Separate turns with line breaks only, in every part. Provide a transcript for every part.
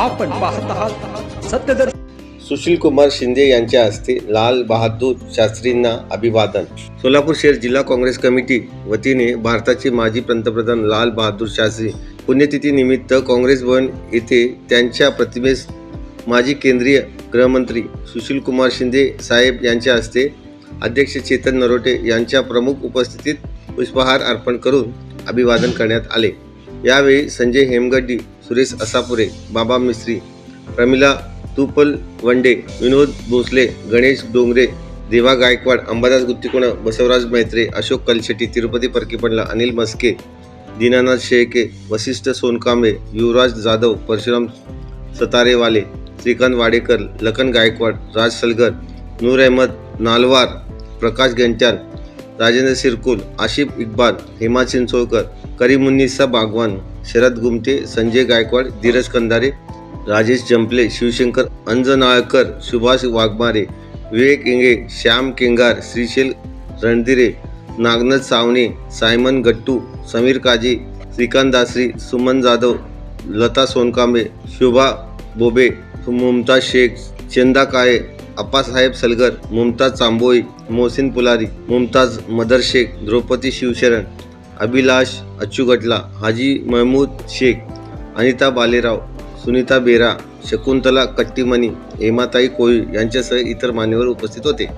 आपण पाहत आहात सत्यदर्शन।
सुशील कुमार शिंदे यांच्या हस्ते लाल बहादूर शास्त्रींना अभिवादन। सोलापूर शहर जिल्हा काँग्रेस कमिटी वतीने भारताचे माजी पंतप्रधान लाल बहादूर शास्त्री पुण्यतिथी निमित्त काँग्रेस भवन येथे त्यांच्या प्रतिमेस माजी केंद्रीय गृहमंत्री सुशील कुमार शिंदे साहेब यांच्या हस्ते अध्यक्ष चेतन नरोटे यांच्या प्रमुख उपस्थितीत पुष्पहार अर्पण करून अभिवादन करण्यात आले। यावेळी संजय हेमगड्डी, सुरेश असापुरे, बाबा मिस्त्री, प्रमिला तुपलवंडे, विनोद भोसले, गणेश डोंगरे, देवा गायकवाड, अंबादास गुत्तीकोण, बसवराज मैत्रे, अशोक कलशेट्टी, तिरुपती परकीपंडला, अनिल मस्के, दीनानाथ शेळके, वशिष्ठ सोनकांबे, युवराज जाधव, परशुराम सतारेवाले, श्रीकांत वाडेकर, लखन गायकवाड, राज सलगर, नूर अहमद नालवार, प्रकाश गंट्याल, राजेंद्र सिरकुल, आशिफ इक्बाल, हेमा चिंचोळकर, करीमुन्निसा बागवान, शरद गुमटे, संजय गायकवाड, धीरज कंधारे, राजेश जंपले, शिवशंकर अंजनाळकर, सुभाष वाघमारे, विवेक इंगे, श्याम केंगार, श्रीशैल रणदिरे, नागनाथ सावने, सायमन गट्टू, समीर काजी, श्रीकांत दासरी, सुमन जाधव, लता सोनकांबे, शोभा बोबे, मुमताज शेख, चंदा काळे, अप्पासाहेब सलगर, मुमताज चांबोई, मोहसिन पुलारी, मुमताज मदर शेख, द्रौपदी शिवशरण, अभिलाष अच्चुगटला, हाजी महमूद शेख, अनिता बालेराव, सुनीता बेरा, शकुंतला कट्टीमणी, हेमाताई कोळी यांच्यासह इतर मान्यवर उपस्थित होते।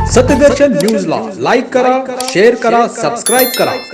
सत्यदर्शन न्यूजला लाईक करा, शेअर करा, सबस्क्राईब करा।